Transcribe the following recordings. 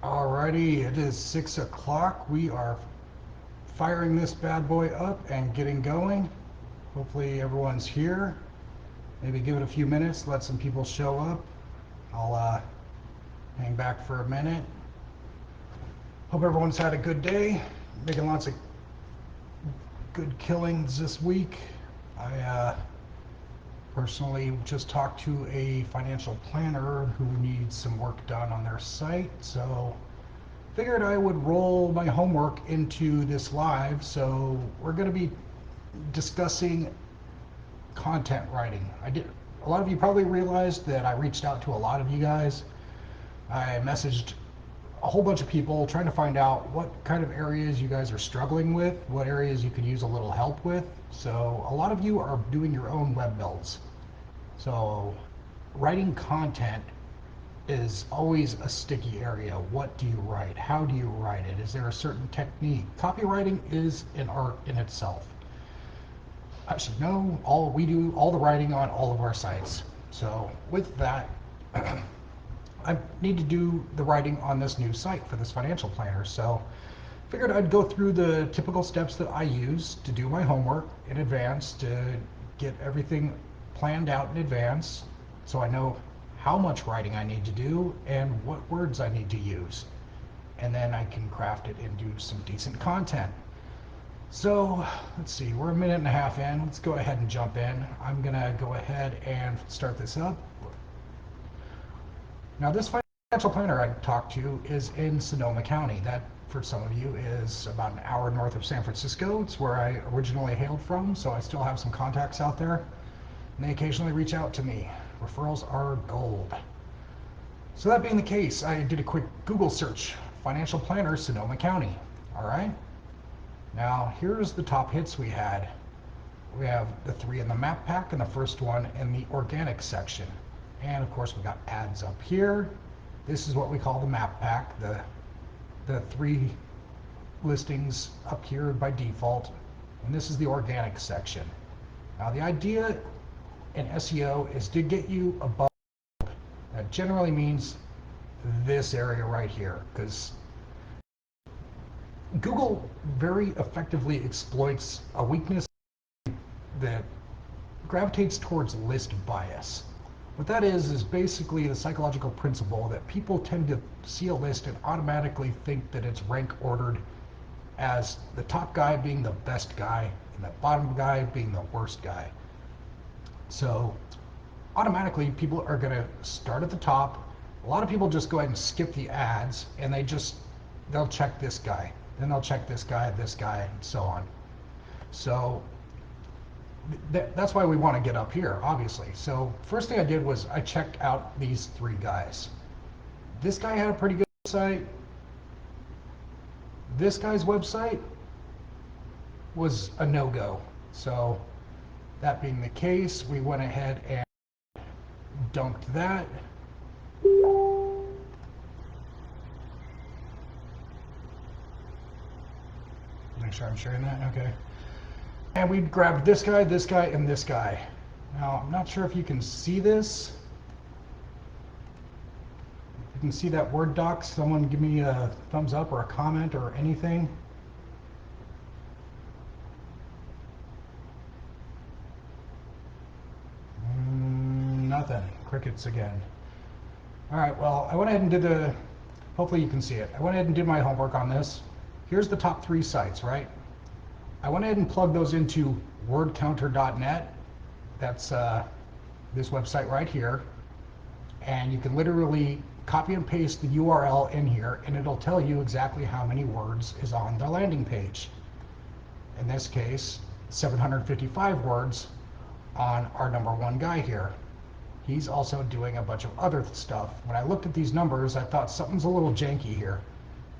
Alrighty, it is 6 o'clock. We are firing this bad boy up and getting going. Hopefully everyone's here. Maybe give it a few minutes, let some people show up. I'll hang back for a minute. Hope everyone's had a good day, making lots of good killings this week. I personally just talked to a financial planner who needs some work done on their site, so figured I would roll my homework into this live. So we're going to be discussing content writing. A lot of you probably realized that I reached out to a lot of you guys. I messaged a whole bunch of people trying to find out what kind of areas you guys are struggling with, what areas you could use a little help with. So a lot of you are doing your own web builds. So writing content is always a sticky area. What do you write? How do you write it? Is there a certain technique? Copywriting is an art in itself. Actually, no, we do all the writing on all of our sites. So with that, I need to do the writing on this new site for this financial planner. So figured I'd go through the typical steps that I use to do my homework in advance, to get everything planned out in advance so I know how much writing I need to do and what words I need to use. And then I can craft it and do some decent content. So let's see, we're a minute and a half in. Let's go ahead and jump in. I'm gonna go ahead and start this up. Now this financial planner I talked to is in Sonoma County. That, for some of you, is about an hour north of San Francisco. It's where I originally hailed from, so I still have some contacts out there. And they occasionally reach out to me. Referrals are gold. So that being the case, I did a quick Google search. Financial planner, Sonoma County. All right. Now here's the top hits we had. We have the 3 in the map pack and the first one in the organic section. And of course we got ads up here. This is what we call the map pack, the 3 listings up here by default. And this is the organic section. Now the idea in SEO is to get you above. That generally means this area right here, because Google very effectively exploits a weakness that gravitates towards list bias. What that is basically the psychological principle that people tend to see a list and automatically think that it's rank ordered as the top guy being the best guy and the bottom guy being the worst guy. So automatically people are going to start at the top. A lot of people just go ahead and skip the ads and they'll check this guy, then they'll check this guy, and so on. So that's why we want to get up here, obviously. So first thing I did was I checked out these 3 guys. This guy had a pretty good website. This guy's website was a no-go. So that being the case, we went ahead and dumped that. Make sure I'm sharing that. Okay. And we grabbed this guy, and this guy. Now, I'm not sure if you can see this. You can see that Word doc. Someone give me a thumbs up or a comment or anything. Nothing. Crickets again. All right, well, I went ahead and hopefully you can see it. I went ahead and did my homework on this. Here's the top 3 sites, right? I went ahead and plugged those into wordcounter.net. That's this website right here. And you can literally copy and paste the URL in here and it'll tell you exactly how many words is on the landing page. In this case, 755 words on our number 1 guy here. He's also doing a bunch of other stuff. When I looked at these numbers, I thought something's a little janky here.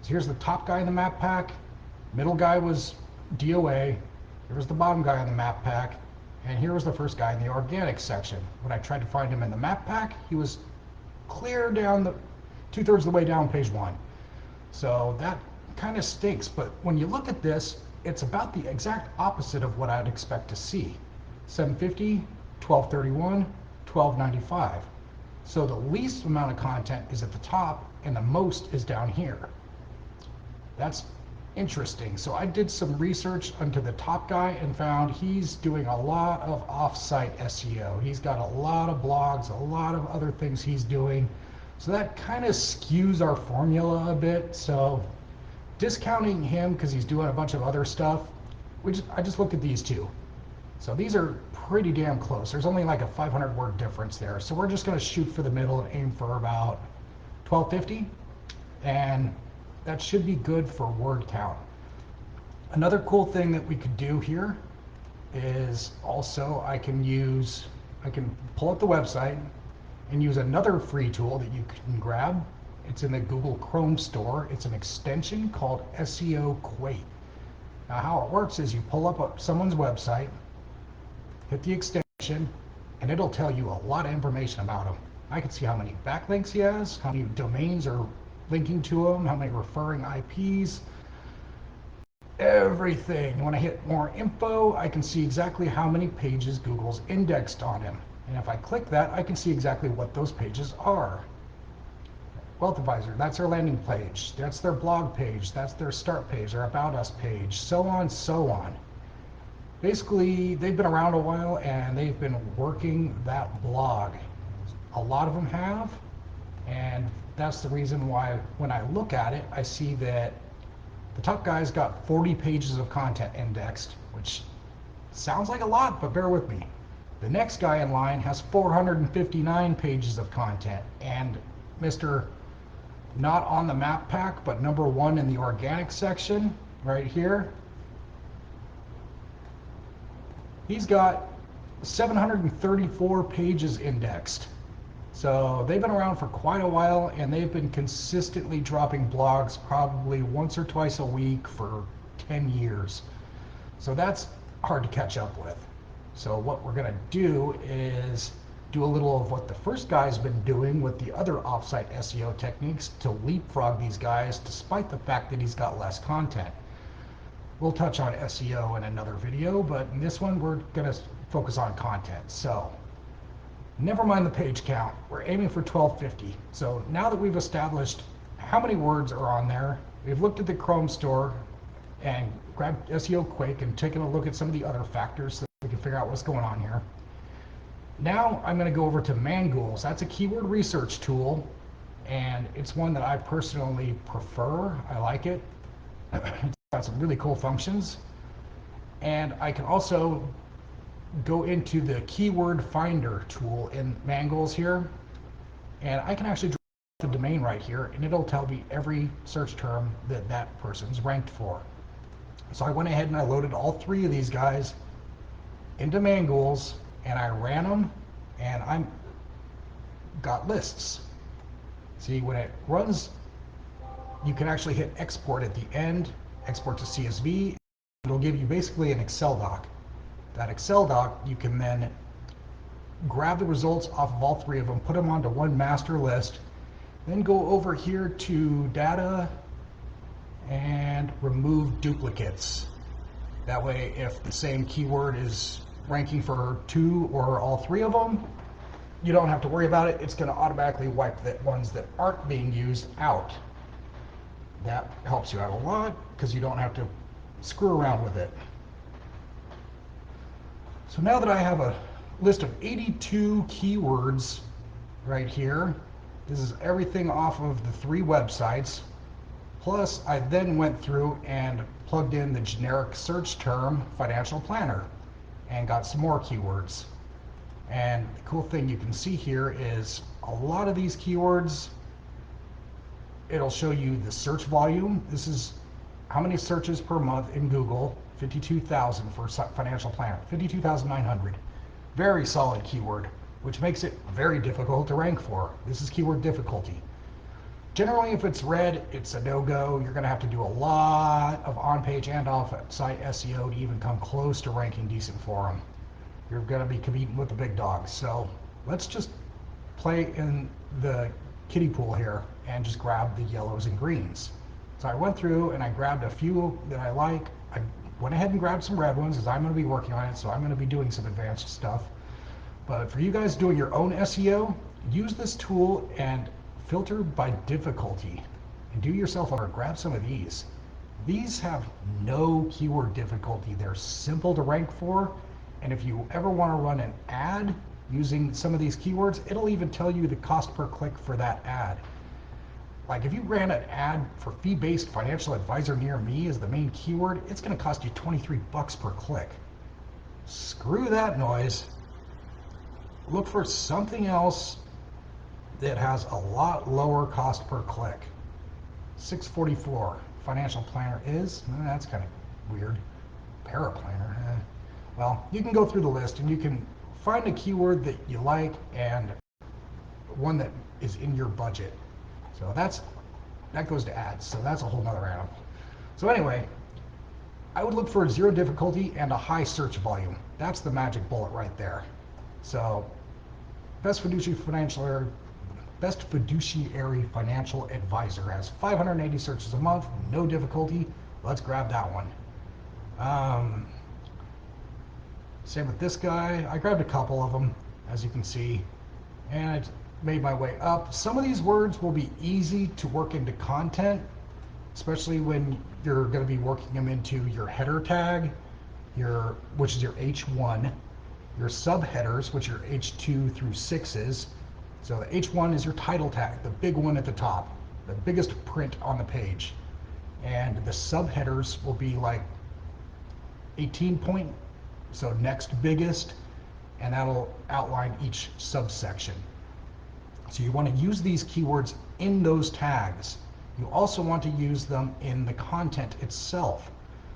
So here's the top guy in the map pack. Middle guy was DOA. Here was the bottom guy in the map pack. And here was the first guy in the organic section. When I tried to find him in the map pack, he was clear down 2/3 of the way down page 1. So that kind of stinks. But when you look at this, it's about the exact opposite of what I'd expect to see. 750, 1231, 1295. So the least amount of content is at the top and the most is down here. That's interesting. So I did some research onto the top guy and found he's doing a lot of off-site SEO. He's got a lot of blogs, a lot of other things he's doing. So that kind of skews our formula a bit. So discounting him because he's doing a bunch of other stuff, I just looked at these two. So these are pretty damn close. There's only like a 500 word difference there. So we're just going to shoot for the middle and aim for about 1250. And that should be good for word count. Another cool thing that we could do here is also I can pull up the website and use another free tool that you can grab. It's in the Google Chrome store. It's an extension called Seo Quake. Now how it works is you pull up someone's website, hit the extension, and it'll tell you a lot of information about him. I can see how many backlinks he has, how many domains are linking to him, how many referring IPs, everything. When I hit more info, I can see exactly how many pages Google's indexed on him. And if I click that, I can see exactly what those pages are. Wealth Advisor, that's their landing page, that's their blog page, that's their start page, their About Us page, so on, so on. Basically, they've been around a while and they've been working that blog. A lot of them have, and that's the reason why when I look at it, I see that the top guy's got 40 pages of content indexed, which sounds like a lot, but bear with me. The next guy in line has 459 pages of content, and Mr. Not on the map pack, but number one in the organic section right here, he's got 734 pages indexed. So they've been around for quite a while and they've been consistently dropping blogs probably once or twice a week for 10 years. So that's hard to catch up with. So what we're going to do is do a little of what the first guy's been doing with the other offsite SEO techniques to leapfrog these guys despite the fact that he's got less content. We'll touch on SEO in another video, but in this one we're going to focus on content. So never mind the page count. We're aiming for 1250. So now that we've established how many words are on there, we've looked at the Chrome store and grabbed SEO Quake and taken a look at some of the other factors so we can figure out what's going on here. Now I'm going to go over to Mangools. That's a keyword research tool, and it's one that I personally prefer. I like it. It's got some really cool functions. And I can also go into the keyword finder tool in Mangools here, and I can actually drop the domain right here and it'll tell me every search term that that person's ranked for. So I went ahead and I loaded all three of these guys into Mangools and I ran them, and I'm got lists. See, when it runs, you can actually hit export at the end, export to CSV. It'll give you basically an Excel doc. That Excel doc, you can then grab the results off of all three of them, put them onto one master list, then go over here to data and remove duplicates. That way, if the same keyword is ranking for two or all three of them, you don't have to worry about it. It's going to automatically wipe the ones that aren't being used out. That helps you out a lot because you don't have to screw around with it. So now that I have a list of 82 keywords right here, this is everything off of the three websites. Plus, I then went through and plugged in the generic search term financial planner and got some more keywords. And the cool thing you can see here is a lot of these keywords, it'll show you the search volume. This is how many searches per month in Google. 52,000 for financial planner, 52,900. Very solid keyword, which makes it very difficult to rank for. This is keyword difficulty. Generally, if it's red, it's a no-go. You're going to have to do a lot of on-page and off-site SEO to even come close to ranking decent for them. You're going to be competing with the big dogs. So let's just play in the kiddie pool here and just grab the yellows and greens. So I went through and I grabbed a few that I like. I went ahead and grabbed some red ones as I'm going to be working on it, so I'm going to be doing some advanced stuff. But for you guys doing your own SEO, use this tool and filter by difficulty. And do yourself a favor, grab some of these. These have no keyword difficulty. They're simple to rank for. And if you ever want to run an ad using some of these keywords, it'll even tell you the cost per click for that ad. Like if you ran an ad for fee-based financial advisor near me as the main keyword, it's going to cost you 23 bucks per click. Screw that noise. Look for something else that has a lot lower cost per click. 644 financial planner is, that's kind of weird. Paraplanner, well, you can go through the list and you can find a keyword that you like and one that is in your budget. So that goes to ads, so that's a whole nother animal. So anyway, I would look for 0 difficulty and a high search volume. That's the magic bullet right there. So best fiduciary financial advisor has 580 searches a month, no difficulty. Let's grab that one. Same with this guy. I grabbed a couple of them, as you can see, and I made my way up. Some of these words will be easy to work into content, especially when you're going to be working them into your header tag, which is your H1, your subheaders, which are H2 through 6s. So the H1 is your title tag, the big one at the top, the biggest print on the page. And the subheaders will be like 18 point, so next biggest, and that'll outline each subsection. So you want to use these keywords in those tags. You also want to use them in the content itself.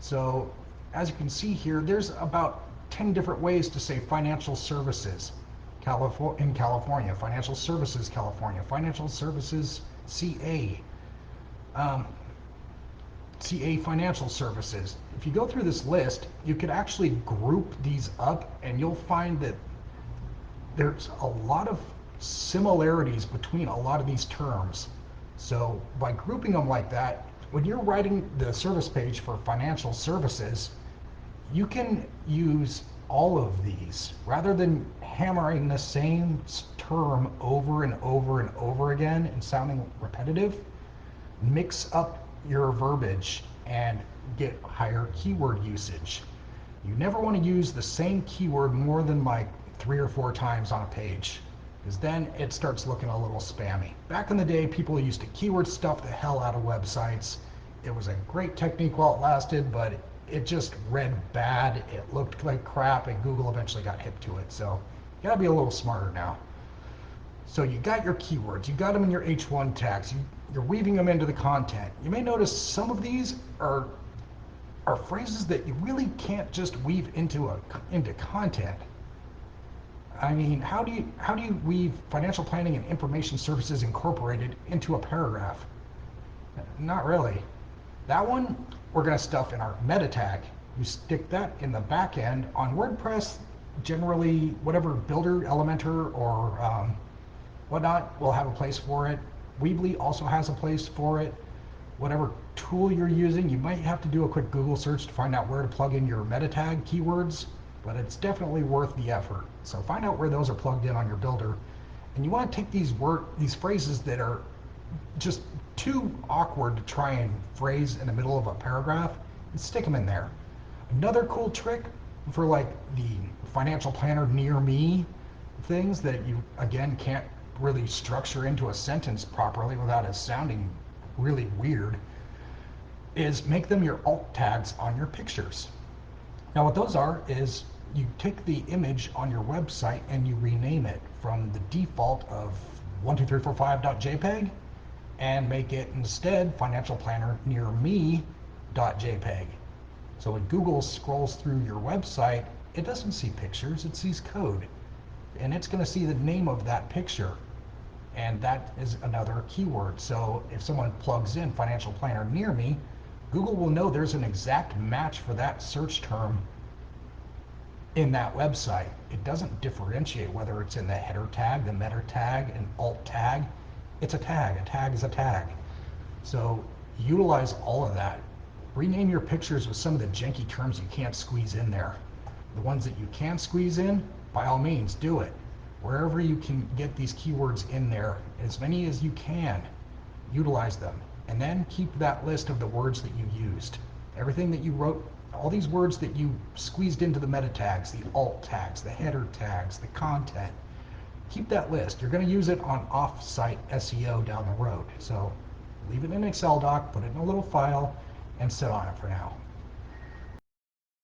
So as you can see here, there's about 10 different ways to say financial services in California, financial services California, financial services CA, CA financial services. If you go through this list, you could actually group these up and you'll find that there's a lot of similarities between a lot of these terms. So by grouping them like that, when you're writing the service page for financial services, you can use all of these rather than hammering the same term over and over and over again and sounding repetitive. Mix up your verbiage and get higher keyword usage. You never want to use the same keyword more than like 3 or 4 times on a page, because then it starts looking a little spammy. Back in the day, people used to keyword stuff the hell out of websites. It was a great technique while it lasted, but it just read bad. It looked like crap, and Google eventually got hip to it. So you gotta be a little smarter now. So you got your keywords, you got them in your H1 tags, you're weaving them into the content. You may notice some of these are phrases that you really can't just weave into content. I mean, how do you weave financial planning and information services incorporated into a paragraph? Not really. That one we're going to stuff in our meta tag. You stick that in the back end on WordPress. Generally, whatever builder, Elementor, or whatnot will have a place for it. Weebly also has a place for it. Whatever tool you're using, you might have to do a quick Google search to find out where to plug in your meta tag keywords, but it's definitely worth the effort. So find out where those are plugged in on your builder. And you want to take these phrases that are just too awkward to try and phrase in the middle of a paragraph and stick them in there. Another cool trick for like the financial planner near me things that you again can't really structure into a sentence properly without it sounding really weird is make them your alt tags on your pictures. Now what those are is you take the image on your website and you rename it from the default of 12345.jpg and make it instead financial planner near me.jpg. So when Google scrolls through your website, it doesn't see pictures, it sees code. And it's going to see the name of that picture. And that is another keyword. So if someone plugs in financial planner near me, Google will know there's an exact match for that search term in that website. It doesn't differentiate whether it's in the header tag, the meta tag, an alt tag. It's a tag. A tag is a tag. So utilize all of that. Rename your pictures with some of the janky terms you can't squeeze in there. The ones that you can squeeze in, by all means, do it. Wherever you can get these keywords in there, as many as you can, utilize them. And then keep that list of the words that you used. Everything that you wrote, all these words that you squeezed into the meta tags, the alt tags, the header tags, the content, keep that list. You're going to use it on off-site SEO down the road. So leave it in an Excel doc, put it in a little file, and sit on it for now.